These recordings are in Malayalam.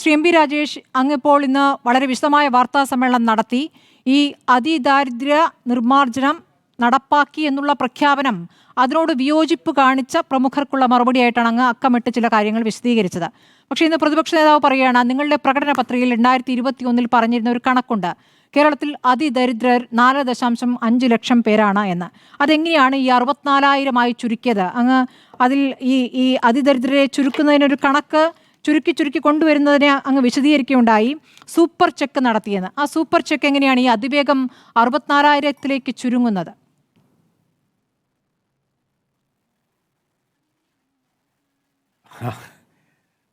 ശ്രീ എം പി രാജേഷ്, അങ്ങിപ്പോൾ ഇന്ന് വളരെ വിശദമായ വാർത്താ സമ്മേളനം നടത്തി. ഈ അതിദാരിദ്ര്യ നിർമ്മാർജ്ജനം നടപ്പാക്കി എന്നുള്ള പ്രഖ്യാപനം, അതിനോട് വിയോജിപ്പ് കാണിച്ച പ്രമുഖർക്കുള്ള മറുപടിയായിട്ടാണ് അങ്ങ് അക്കമിട്ട് ചില കാര്യങ്ങൾ വിശദീകരിച്ചത്. പക്ഷേ ഇന്ന് പ്രതിപക്ഷ നേതാവ് പറയുകയാണ്, നിങ്ങളുടെ പ്രകടന പത്രികയിൽ 2021 പറഞ്ഞിരുന്ന ഒരു കണക്കുണ്ട്, കേരളത്തിൽ അതിദരിദ്രർ 4.5 ലക്ഷം പേരാണ് എന്ന്. അതെങ്ങനെയാണ് ഈ 64,000 ചുരുക്കിയത്? അങ്ങ് അതിൽ ഈ അതിദരിദ്രരെ ചുരുക്കുന്നതിനൊരു കണക്ക് ചുരുക്കി കൊണ്ടുവരുന്നതിനെ അങ്ങ് വിശദീകരിക്കുകയുണ്ടായി. സൂപ്പർ ചെക്ക് നടത്തിയെന്ന്. ആ സൂപ്പർ ചെക്ക് എങ്ങനെയാണ് ഈ അതിവേഗം 64,000 ചുരുങ്ങുന്നത്?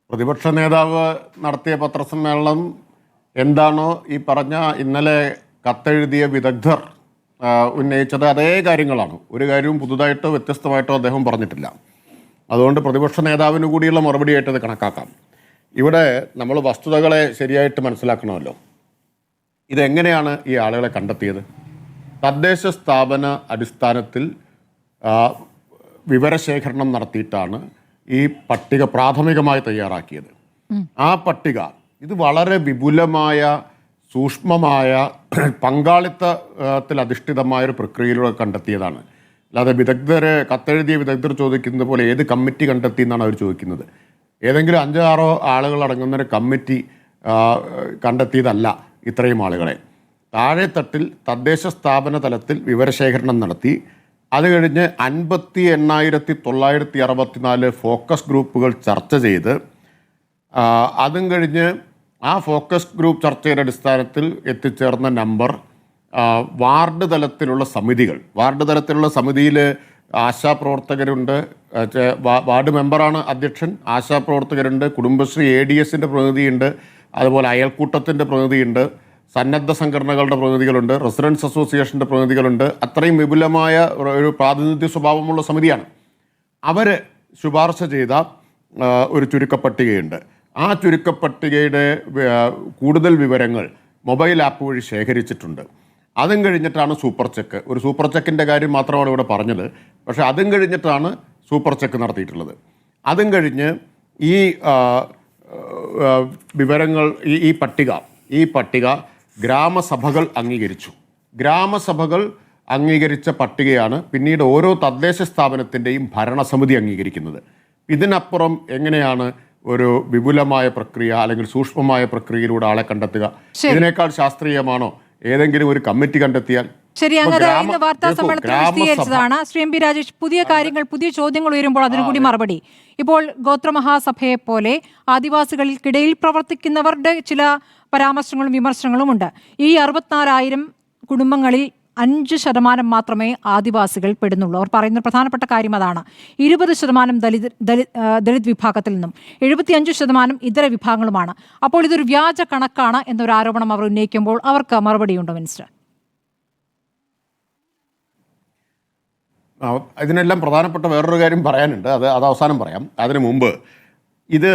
പ്രതിപക്ഷ നേതാവ് നടത്തിയ പത്രസമ്മേളനം എന്താണോ ഈ പറഞ്ഞ ഇന്നലെ കത്തെഴുതിയ വിദഗ്ധർ ഉന്നയിച്ചത് അതേ കാര്യങ്ങളാണ്. ഒരു കാര്യവും പുതുതായിട്ടോ വ്യത്യസ്തമായിട്ടോ അദ്ദേഹം പറഞ്ഞിട്ടില്ല. അതുകൊണ്ട് പ്രതിപക്ഷ നേതാവിന് കൂടിയുള്ള മറുപടിയായിട്ട് അത് കണക്കാക്കാം. ഇവിടെ നമ്മൾ വസ്തുതകളെ ശരിയായിട്ട് മനസ്സിലാക്കണമല്ലോ. ഇതെങ്ങനെയാണ് ഈ ആളുകളെ കണ്ടെത്തിയത്? തദ്ദേശ സ്ഥാപന അടിസ്ഥാനത്തിൽ വിവരശേഖരണം നടത്തിയിട്ടാണ് ഈ പട്ടിക പ്രാഥമികമായി തയ്യാറാക്കിയത്. ആ പട്ടിക ഇത് വളരെ വിപുലമായ സൂക്ഷ്മമായ പങ്കാളിത്തത്തിൽ അധിഷ്ഠിതമായൊരു പ്രക്രിയയിലൂടെ കണ്ടെത്തിയതാണ്. അല്ലാതെ കത്തെഴുതിയ വിദഗ്ധർ ചോദിക്കുന്നത് പോലെ ഏത് കമ്മിറ്റി കണ്ടെത്തി എന്നാണ് അവർ ചോദിക്കുന്നത്. ഏതെങ്കിലും 5-6 ആളുകൾ അടങ്ങുന്ന ഒരു കമ്മിറ്റി കണ്ടെത്തിയതല്ല ഇത്രയും ആളുകളെ. താഴെത്തട്ടിൽ തദ്ദേശ സ്ഥാപന തലത്തിൽ വിവരശേഖരണം നടത്തി. അത് കഴിഞ്ഞ് 58,964 ഫോക്കസ് ഗ്രൂപ്പുകൾ ചർച്ച ചെയ്ത്, അതും കഴിഞ്ഞ് ആ ഫോക്കസ് ഗ്രൂപ്പ് ചർച്ചയുടെ അടിസ്ഥാനത്തിൽ എത്തിച്ചേർന്ന നമ്പർ വാർഡ് തലത്തിലുള്ള സമിതിയിൽ ആശാപ്രവർത്തകരുണ്ട്, വാർഡ് മെമ്പറാണ് അധ്യക്ഷൻ, ആശാപ്രവർത്തകരുണ്ട്, കുടുംബശ്രീ ADSൻ്റെ പ്രതിനിധിയുണ്ട്, അതുപോലെ അയൽക്കൂട്ടത്തിൻ്റെ പ്രതിനിധിയുണ്ട്, സന്നദ്ധ സംഘടനകളുടെ പ്രതിനിധികളുണ്ട്, റെസിഡൻസ് അസോസിയേഷൻ്റെ പ്രതിനിധികളുണ്ട്. അത്രയും വിപുലമായ ഒരു പ്രാതിനിധ്യ സ്വഭാവമുള്ള സമിതിയാണ്. അവർ ശുപാർശ ചെയ്ത ഒരു ചുരുക്കപ്പട്ടികയുണ്ട്. ആ ചുരുക്കപ്പട്ടികയുടെ കൂടുതൽ വിവരങ്ങൾ മൊബൈൽ ആപ്പ് വഴി ശേഖരിച്ചിട്ടുണ്ട്. അതും കഴിഞ്ഞിട്ടാണ് സൂപ്പർ ചെക്ക്. ഒരു സൂപ്പർ ചെക്കിൻ്റെ കാര്യം മാത്രമാണ് ഇവിടെ പറഞ്ഞത്. പക്ഷേ അതും കഴിഞ്ഞിട്ടാണ് സൂപ്പർ ചെക്ക് നടത്തിയിട്ടുള്ളത്. അതും കഴിഞ്ഞ് ഈ വിവരങ്ങൾ ഈ പട്ടിക ഗ്രാമസഭകൾ അംഗീകരിച്ചു. ഗ്രാമസഭകൾ അംഗീകരിച്ച പട്ടികയാണ് പിന്നീട് ഓരോ തദ്ദേശ സ്ഥാപനത്തിൻ്റെയും ഭരണസമിതി അംഗീകരിക്കുന്നത്. ഇതിനപ്പുറം എങ്ങനെയാണ് ഒരു വിപുലമായ പ്രക്രിയ അല്ലെങ്കിൽ സൂക്ഷ്മമായ പ്രക്രിയയിലൂടെ ആളെ കണ്ടെത്തുക? ഇതിനേക്കാൾ ശാസ്ത്രീയമാണോ ഏതെങ്കിലും ഒരു കമ്മിറ്റി കണ്ടെത്തിയാൽ? ശരി, അങ്ങനെ ഇന്ന് വാർത്താ സമ്മേളനത്തിൽ വിശദീകരിച്ചതാണ്. ശ്രീ എം പി രാജേഷ്, പുതിയ ചോദ്യങ്ങൾ ഉയരുമ്പോൾ അതിനു കൂടി മറുപടി. ഇപ്പോൾ ഗോത്രമഹാസഭയെ പോലെ ആദിവാസികൾക്കിടയിൽ പ്രവർത്തിക്കുന്നവരുടെ ചില പരാമർശങ്ങളും വിമർശനങ്ങളും ഉണ്ട്. ഈ 64,000 കുടുംബങ്ങളിൽ 5% മാത്രമേ ആദിവാസികൾ പെടുന്നുള്ളൂ. അവർ പറയുന്ന പ്രധാനപ്പെട്ട കാര്യം അതാണ്. 20% ദളിത് വിഭാഗത്തിൽ നിന്നും 75% ഇതര വിഭാഗങ്ങളുമാണ്. അപ്പോൾ ഇതൊരു വ്യാജ കണക്കാണ് എന്നൊരു ആരോപണം അവർ ഉന്നയിക്കുമ്പോൾ അവർക്ക് മറുപടിയുണ്ടോ മിനിസ്റ്റർ? ഇതിനെല്ലാം പ്രധാനപ്പെട്ട വേറൊരു കാര്യം പറയാനുണ്ട്. അത് അവസാനം പറയാം. അതിനു മുമ്പ് ഇത്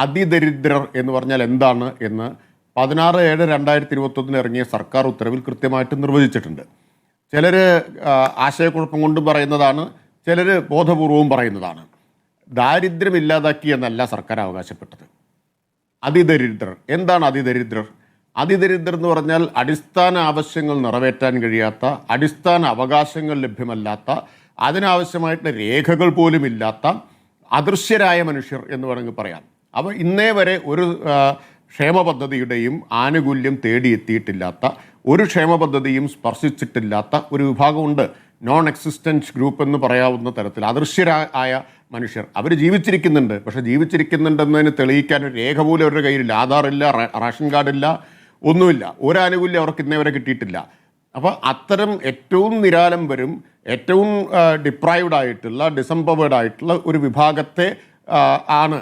അതിദരിദ്രർ എന്ന് പറഞ്ഞാൽ എന്താണ് എന്ന് 16/7/2021 ഇറങ്ങിയ സർക്കാർ ഉത്തരവിൽ കൃത്യമായിട്ട് നിർവചിച്ചിട്ടുണ്ട്. ചിലർ ആശയക്കുഴപ്പം കൊണ്ട് പറയുന്നതാണ്, ചിലർ ബോധപൂർവവും പറയുന്നതാണ്. ദാരിദ്ര്യം ഇല്ലാതാക്കി എന്നല്ല സർക്കാർ അവകാശപ്പെട്ടത്. അതിദരിദ്രർ എന്താണ്? അതിദരിദ്രർ എന്ന് പറഞ്ഞാൽ അടിസ്ഥാന ആവശ്യങ്ങൾ നിറവേറ്റാൻ കഴിയാത്ത, അടിസ്ഥാന അവകാശങ്ങൾ ലഭ്യമല്ലാത്ത, അതിനാവശ്യമായിട്ടുള്ള രേഖകൾ പോലും ഇല്ലാത്ത അദൃശ്യരായ മനുഷ്യർ എന്ന് വേണമെങ്കിൽ പറയാം. അപ്പോൾ ഇന്നേ വരെ ഒരു ക്ഷേമ പദ്ധതിയുടെയും ആനുകൂല്യം തേടിയെത്തിയിട്ടില്ലാത്ത, ഒരു ക്ഷേമ പദ്ധതിയും സ്പർശിച്ചിട്ടില്ലാത്ത ഒരു വിഭാഗമുണ്ട്. നോൺ എക്സിസ്റ്റൻറ്റ് ഗ്രൂപ്പ് എന്ന് പറയാവുന്ന തരത്തിൽ അദൃശ്യരായ മനുഷ്യർ. അവർ ജീവിച്ചിരിക്കുന്നുണ്ട്, പക്ഷേ ജീവിച്ചിരിക്കുന്നുണ്ടെന്നതിന് തെളിയിക്കാൻ ഒരു രേഖ പോലും അവരുടെ കയ്യിലില്ല. ആധാറില്ല, റേഷൻ കാർഡില്ല, ഒന്നുമില്ല. ഒരു ആനുകൂല്യം അവർക്ക് ഇന്നേ വരെ കിട്ടിയിട്ടില്ല. അപ്പോൾ അത്തരം ഏറ്റവും നിരാലംബരും ഏറ്റവും ഡിപ്രൈവ്ഡ് ആയിട്ടുള്ള, ഡിസംപവേർഡ് ആയിട്ടുള്ള ഒരു വിഭാഗത്തെ ആണ്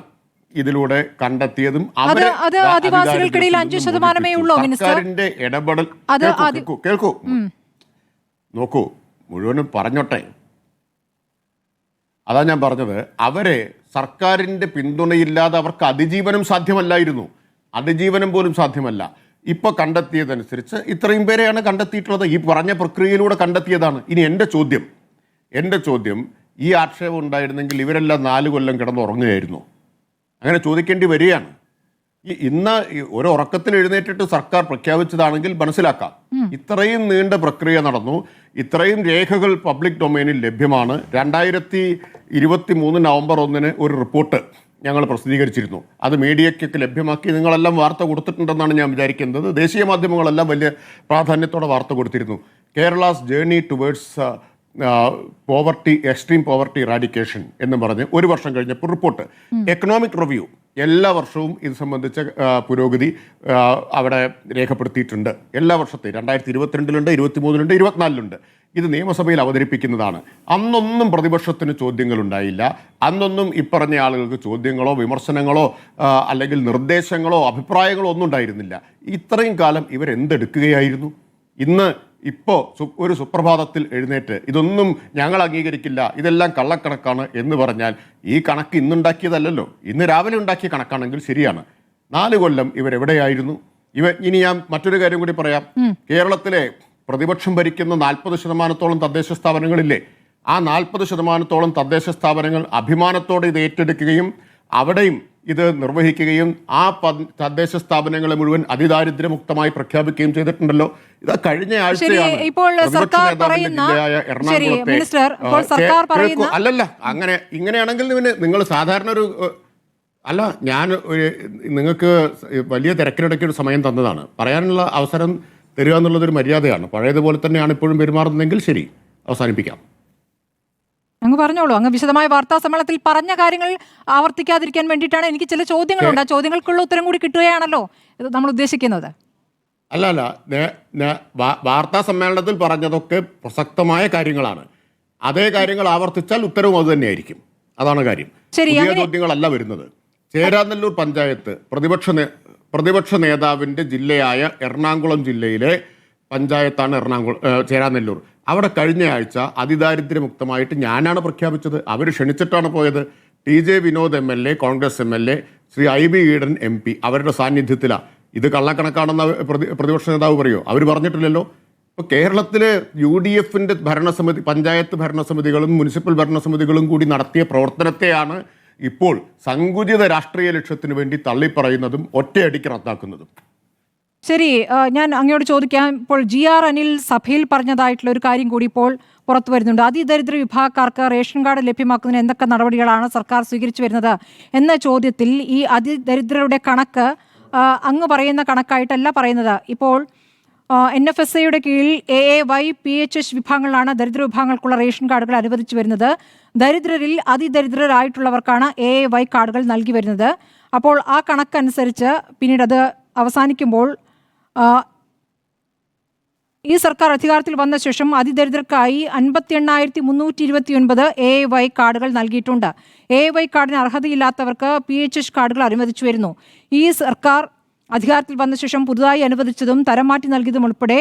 ഇതിലൂടെ കണ്ടെത്തിയതും. ആദിവാസികൾക്കിടയിൽ 5% ഉള്ളൂ സർക്കാരിന്റെ ഇടപെടൽ. കേൾക്കൂ, നോക്കൂ, മുഴുവനും പറഞ്ഞോട്ടെ. അതാ ഞാൻ പറഞ്ഞത്. അവരെ സർക്കാരിന്റെ പിന്തുണയില്ലാതെ അവർക്ക് അതിജീവനം സാധ്യമല്ലായിരുന്നു. അതിജീവനം പോലും സാധ്യമല്ല. ഇപ്പോൾ കണ്ടെത്തിയതനുസരിച്ച് ഇത്രയും പേരെയാണ് കണ്ടെത്തിയിട്ടുള്ളത്. ഈ പറഞ്ഞ പ്രക്രിയയിലൂടെ കണ്ടെത്തിയതാണ്. ഇനി എൻ്റെ ചോദ്യം ഈ ആക്ഷേപം ഉണ്ടായിരുന്നെങ്കിൽ ഇവരെല്ലാം 4 കൊല്ലം കിടന്നുറങ്ങുകയായിരുന്നു? അങ്ങനെ ചോദിക്കേണ്ടി വരികയാണ്. ഇന്ന് ഒരു ഉറക്കത്തിൽ എഴുന്നേറ്റിട്ട് സർക്കാർ പ്രഖ്യാപിച്ചതാണെങ്കിൽ മനസ്സിലാക്കാം. ഇത്രയും നീണ്ട പ്രക്രിയ നടന്നു, ഇത്രയും രേഖകൾ പബ്ലിക് ഡൊമൈനിൽ ലഭ്യമാണ്. 2023 നവംബർ 1 ഒരു റിപ്പോർട്ട് ഞങ്ങൾ പ്രസിദ്ധീകരിച്ചിരുന്നു. അത് മീഡിയയ്ക്കൊക്കെ ലഭ്യമാക്കി നിങ്ങളെല്ലാം വാർത്ത കൊടുത്തിട്ടുണ്ടെന്നാണ് ഞാൻ വിചാരിക്കുന്നത്. ദേശീയ മാധ്യമങ്ങളെല്ലാം വലിയ പ്രാധാന്യത്തോടെ വാർത്ത കൊടുത്തിരുന്നു. Kerala's journey towards poverty, extreme poverty eradication എന്ന് പറഞ്ഞ് ഒരു വർഷം കഴിഞ്ഞപ്പോൾ റിപ്പോർട്ട്. എക്കണോമിക് റിവ്യൂ എല്ലാ വർഷവും ഇത് സംബന്ധിച്ച പുരോഗതി അവിടെ രേഖപ്പെടുത്തിയിട്ടുണ്ട്. എല്ലാ വർഷത്തെയും 2022 23 24 ഇത് നിയമസഭയിൽ അവതരിപ്പിക്കുന്നതാണ്. അന്നൊന്നും പ്രതിപക്ഷത്തിന് ചോദ്യങ്ങളുണ്ടായില്ല. അന്നൊന്നും ഇപ്പറഞ്ഞ ആളുകൾക്ക് ചോദ്യങ്ങളോ വിമർശനങ്ങളോ അല്ലെങ്കിൽ നിർദ്ദേശങ്ങളോ അഭിപ്രായങ്ങളോ ഒന്നും ഉണ്ടായിരുന്നില്ല. ഇത്രയും കാലം ഇവരെന്തെടുക്കുകയായിരുന്നു? ഇപ്പോൾ ഒരു സുപ്രഭാതത്തിൽ എഴുന്നേറ്റ് ഇതൊന്നും ഞങ്ങൾ അംഗീകരിക്കില്ല, ഇതെല്ലാം കള്ളക്കണക്കാണ് എന്ന് പറഞ്ഞാൽ ഈ കണക്ക് ഇന്നുണ്ടാക്കിയതല്ലല്ലോ, ഇന്ന് രാവിലെ ഉണ്ടാക്കിയ കണക്കാണെങ്കിൽ ശരിയാണ്. 4 കൊല്ലം ഇവരെവിടെയായിരുന്നു? ഇനി ഞാൻ മറ്റൊരു കാര്യം കൂടി പറയാം. കേരളത്തിലെ പ്രതിപക്ഷം ഭരിക്കുന്ന 40% തദ്ദേശ സ്ഥാപനങ്ങളില്ലേ, ആ 40% തദ്ദേശ സ്ഥാപനങ്ങൾ അഭിമാനത്തോടെ ഇത് ഏറ്റെടുക്കുകയും അവിടെയും ഇത് നിർവഹിക്കുകയും ആ തദ്ദേശ സ്ഥാപനങ്ങളെ മുഴുവൻ അതിദാരിദ്ര്യമുക്തമായി പ്രഖ്യാപിക്കുകയും ചെയ്തിട്ടുണ്ടല്ലോ. ഇത് കഴിഞ്ഞ ആഴ്ചയാണ് അല്ലല്ല. ഇങ്ങനെയാണെങ്കിൽ നിങ്ങൾ സാധാരണ ഒരു അല്ല, ഞാൻ നിങ്ങൾക്ക് വലിയ തിരക്കിനിടയ്ക്ക് ഒരു സമയം തന്നതാണ്, പറയാനുള്ള അവസരം തരിക എന്നുള്ളതൊരു മര്യാദയാണ്. പഴയതുപോലെ തന്നെയാണ് ഇപ്പോഴും പെരുമാറുന്നതെങ്കിൽ ശരി, അവസാനിപ്പിക്കാം. അങ്ങ് പറഞ്ഞോളൂ. അങ്ങ് വിശദമായ വാർത്താ സമ്മേളനത്തിൽ പറഞ്ഞ കാര്യങ്ങൾ ആവർത്തിക്കാതിരിക്കാൻ വേണ്ടിയിട്ടാണ്. എനിക്ക് ചില ചോദ്യങ്ങളുണ്ട്, ആ ചോദ്യങ്ങൾക്കുള്ള ഉത്തരം കൂടി കിട്ടുകയാണല്ലോ ഇത് നമ്മൾ ഉദ്ദേശിക്കുന്നത്. വാർത്താ സമ്മേളനത്തിൽ പറഞ്ഞതൊക്കെ പ്രസക്തമായ കാര്യങ്ങളാണ്. അതേ കാര്യങ്ങൾ ആവർത്തിച്ചാൽ ഉത്തരവും അത് തന്നെയായിരിക്കും. അതാണ് കാര്യം. പുതിയ ചോദ്യങ്ങളല്ല വരുന്നത്. ചേരാനെല്ലൂർ പഞ്ചായത്ത് പ്രതിപക്ഷ നേതാവിന്റെ ജില്ലയായ എറണാകുളം ജില്ലയിലെ പഞ്ചായത്താണ് ചേരാനെല്ലൂർ. അവിടെ കഴിഞ്ഞ ആഴ്ച അതിദാരിദ്ര്യമുക്തമായിട്ട് ഞാനാണ് പ്രഖ്യാപിച്ചത്. അവർ ക്ഷണിച്ചിട്ടാണ് പോയത്. TJ Vinod MLA, Congress MLA, Shri IB Eden MP അവരുടെ സാന്നിധ്യത്തിലാണ്. ഇത് കള്ളക്കണക്കാണെന്ന് പ്രതിപക്ഷ നേതാവ് പറയുമോ? അവർ പറഞ്ഞിട്ടില്ലല്ലോ. ഇപ്പോൾ കേരളത്തിലെ UDFന്റെ ഭരണസമിതി, പഞ്ചായത്ത് ഭരണസമിതികളും മുനിസിപ്പൽ ഭരണസമിതികളും കൂടി നടത്തിയ പ്രവർത്തനത്തെയാണ് ഇപ്പോൾ സങ്കുചിത രാഷ്ട്രീയ ലക്ഷ്യത്തിന് വേണ്ടി തള്ളിപ്പറയുന്നതും ഒറ്റയടിക്ക് റദ്ദാക്കുന്നതും. ശരി, ഞാൻ അങ്ങയോട് ചോദിക്കാം. ഇപ്പോൾ GR അനിൽ സഭയിൽ പറഞ്ഞതായിട്ടുള്ള ഒരു കാര്യം കൂടി ഇപ്പോൾ പുറത്തു വരുന്നുണ്ട്. അതിദരിദ്ര വിഭാഗക്കാർക്ക് റേഷൻ കാർഡ് ലഭ്യമാക്കുന്നതിന് എന്തൊക്കെ നടപടികളാണ് സർക്കാർ സ്വീകരിച്ചു വരുന്നത് എന്ന ചോദ്യത്തിൽ ഈ അതിദരിദ്രരുടെ കണക്ക് അങ്ങ് പറയുന്ന കണക്കായിട്ടല്ല പറയുന്നത്. ഇപ്പോൾ NFSAയുടെ കീഴിൽ AAY, PHH വിഭാഗങ്ങളിലാണ് ദരിദ്ര വിഭാഗങ്ങൾക്കുള്ള റേഷൻ കാർഡുകൾ അനുവദിച്ചു വരുന്നത്. ദരിദ്രരിൽ അതിദരിദ്രരായിട്ടുള്ളവർക്കാണ് AAY കാർഡുകൾ നൽകി വരുന്നത്. അപ്പോൾ ആ കണക്കനുസരിച്ച് പിന്നീട് അത് അവസാനിക്കുമ്പോൾ ഈ സർക്കാർ അധികാരത്തിൽ വന്ന ശേഷം അതിദരിദ്രർക്കായി 58,329 AAY കാർഡുകൾ നൽകിയിട്ടുണ്ട്. AAY കാർഡിന് അർഹതയില്ലാത്തവർക്ക് PHH കാർഡുകൾ അനുവദിച്ചു വരുന്നു. ഈ സർക്കാർ അധികാരത്തിൽ വന്ന ശേഷം പുതുതായി അനുവദിച്ചതും തരം മാറ്റി നൽകിയതും ഉൾപ്പെടെ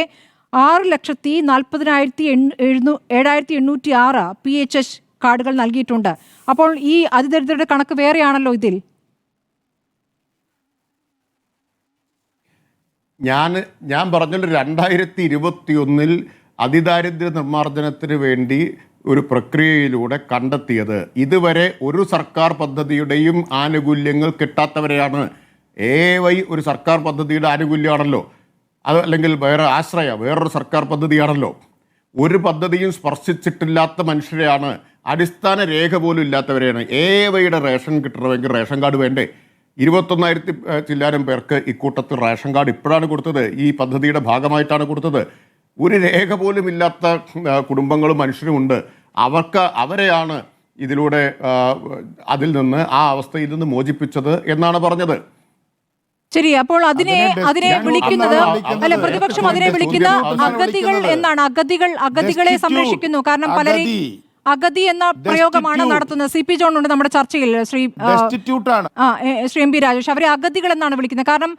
6,40,786 PHH കാർഡുകൾ നൽകിയിട്ടുണ്ട്. അപ്പോൾ ഈ അതിദരിദ്രരുടെ കണക്ക് വേറെയാണല്ലോ ഇതിൽ. ഞാൻ പറഞ്ഞല്ലോ 2021 അതിദാരിദ്ര്യ നിർമ്മാർജ്ജനത്തിന് വേണ്ടി ഒരു പ്രക്രിയയിലൂടെ കണ്ടെത്തിയത് ഇതുവരെ ഒരു സർക്കാർ പദ്ധതിയുടെയും ആനുകൂല്യങ്ങൾ കിട്ടാത്തവരെയാണ്. AAY ഒരു സർക്കാർ പദ്ധതിയുടെ ആനുകൂല്യമാണല്ലോ. അത് അല്ലെങ്കിൽ വേറൊരു സർക്കാർ പദ്ധതിയാണല്ലോ. ഒരു പദ്ധതിയും സ്പർശിച്ചിട്ടില്ലാത്ത മനുഷ്യരെയാണ്, അടിസ്ഥാന രേഖ പോലും ഇല്ലാത്തവരെയാണ്. AAYയുടെ റേഷൻ കിട്ടണമെങ്കിൽ റേഷൻ കാർഡ് വേണ്ടേ? 21,000 ചില്ലാനം പേർക്ക് ഇക്കൂട്ടത്തിൽ റേഷൻ കാർഡ് ഇപ്പോഴാണ് കൊടുത്തത്, ഈ പദ്ധതിയുടെ ഭാഗമായിട്ടാണ് കൊടുത്തത്. ഒരു രേഖ പോലും ഇല്ലാത്ത കുടുംബങ്ങളും മനുഷ്യരുമുണ്ട്. അവരെയാണ് ഇതിലൂടെ അതിൽ നിന്ന്, ആ അവസ്ഥയിൽ നിന്ന് മോചിപ്പിച്ചത് എന്നാണ് പറഞ്ഞത്. ശരി, അപ്പോൾ അതിനെ വിളിക്കുന്നത് അല്ല, പ്രതിപക്ഷം അതിനെ വിളിക്കുന്ന അഗതികൾ എന്നാണ്. അഗതികളെ സംരക്ഷിക്കുന്നു. കാരണം പലരെയും അഗതി എന്ന പ്രയോഗമാണ് നടത്തുന്നത്. CP ജോൺ ഉണ്ട് നമ്മുടെ ചർച്ചയിൽ, ശ്രീ MP രാജേഷ്. അവരെ അഗതികൾ എന്നാണ് വിളിക്കുന്നത്. കാരണം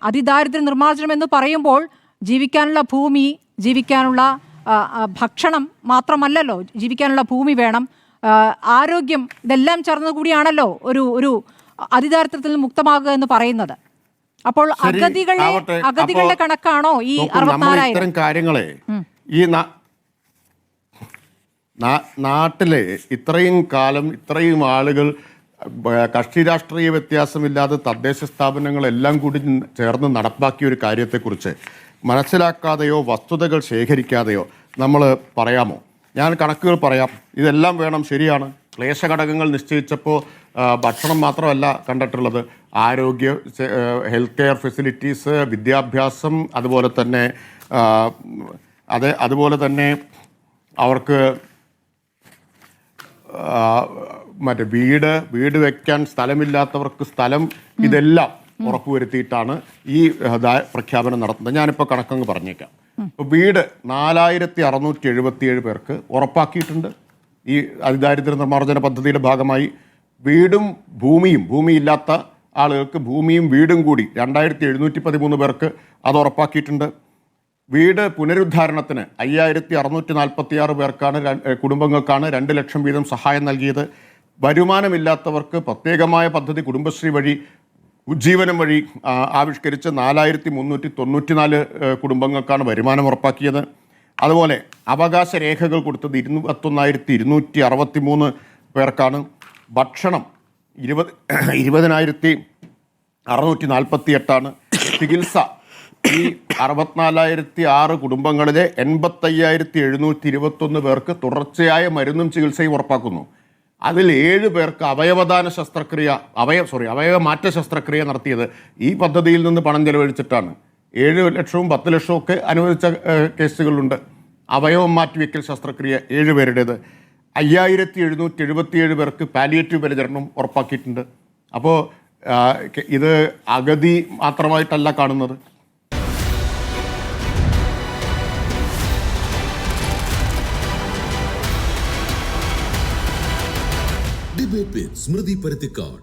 അതിദാരിദ്ര്യ നിർമ്മാർജ്ജനം എന്ന് പറയുമ്പോൾ ജീവിക്കാനുള്ള ഭൂമി, ജീവിക്കാനുള്ള ഭക്ഷണം മാത്രമല്ലല്ലോ, ജീവിക്കാനുള്ള ഭൂമി വേണം, ആരോഗ്യം, ഇതെല്ലാം ചേർന്നത് കൂടിയാണല്ലോ ഒരു അതിദാരിദ്ര്യത്തിൽ നിന്ന് മുക്തമാകുക എന്ന് പറയുന്നത്. അപ്പോൾ അഗതികളുടെ കണക്കാണോ ഈ 64,000 കാര്യങ്ങളെ? ഈ നാട്ടിലെ ഇത്രയും കാലം ഇത്രയും ആളുകൾ കക്ഷി രാഷ്ട്രീയ വ്യത്യാസമില്ലാതെ തദ്ദേശ സ്ഥാപനങ്ങളെല്ലാം കൂടി ചേർന്ന് നടപ്പാക്കിയ ഒരു കാര്യത്തെക്കുറിച്ച് മനസ്സിലാക്കാതെയോ വസ്തുതകൾ ശേഖരിക്കാതെയോ നമ്മൾ പറയാമോ? ഞാൻ കണക്കുകൾ പറയാം. ഇതെല്ലാം വേണം, ശരിയാണ്. ക്ലേശ ഘടകങ്ങൾ നിശ്ചയിച്ചപ്പോൾ ഭക്ഷണം മാത്രമല്ല കണ്ടിട്ടുള്ളത്, ആരോഗ്യ, ഹെൽത്ത് കെയർ ഫെസിലിറ്റീസ്, വിദ്യാഭ്യാസം, അതുപോലെ തന്നെ അവർക്ക് മറ്റേ വീട് വെക്കാൻ സ്ഥലമില്ലാത്തവർക്ക് സ്ഥലം, ഇതെല്ലാം ഉറപ്പുവരുത്തിയിട്ടാണ് ഈ പ്രഖ്യാപനം നടത്തുന്നത്. ഞാനിപ്പോൾ കണക്കങ്ങ് പറഞ്ഞേക്കാം. ഇപ്പോൾ വീട് 4677 പേർക്ക് ഉറപ്പാക്കിയിട്ടുണ്ട് ഈ അതിദാരിദ്ര്യ നിർമ്മാർജ്ജന പദ്ധതിയുടെ ഭാഗമായി. വീടും ഭൂമിയില്ലാത്ത ആളുകൾക്ക് ഭൂമിയും വീടും കൂടി 2713 പേർക്ക് അത് ഉറപ്പാക്കിയിട്ടുണ്ട്. വീട് പുനരുദ്ധാരണത്തിന് 5646 പേർക്കാണ്, കുടുംബങ്ങൾക്കാണ് 2 ലക്ഷം വീതം സഹായം നൽകിയത്. വരുമാനമില്ലാത്തവർക്ക് പ്രത്യേകമായ പദ്ധതി കുടുംബശ്രീ വഴി, ഉജ്ജീവനം വഴി ആവിഷ്കരിച്ച് 4394 കുടുംബങ്ങൾക്കാണ് വരുമാനം ഉറപ്പാക്കിയത്. അതുപോലെ അവകാശ രേഖകൾ കൊടുത്തത് 21263 പേർക്കാണ്. ഭക്ഷണം 20648. ചികിത്സ ഈ 64006 കുടുംബങ്ങളിലെ 85721 പേർക്ക് തുടർച്ചയായ മരുന്നും ചികിത്സയും ഉറപ്പാക്കുന്നു. അതിൽ 7 പേർക്ക് അവയവമാറ്റ ശസ്ത്രക്രിയ നടത്തിയത് ഈ പദ്ധതിയിൽ നിന്ന് പണം ചെലവഴിച്ചിട്ടാണ്. 7 ലക്ഷവും 10 ലക്ഷവും ഒക്കെ അനുവദിച്ച കേസുകളുണ്ട്. അവയവം മാറ്റിവെക്കൽ ശസ്ത്രക്രിയ 7 പേരുടേത്. 5777 പേർക്ക് പാലിയേറ്റീവ് പരിചരണം ഉറപ്പാക്കിയിട്ടുണ്ട്. അപ്പോൾ ഇത് അഗതി മാത്രമായിട്ടല്ല കാണുന്നത്. ഡിബേറ്റ് വിത്ത് സ്മൃതി പരുത്തിക്കാട്.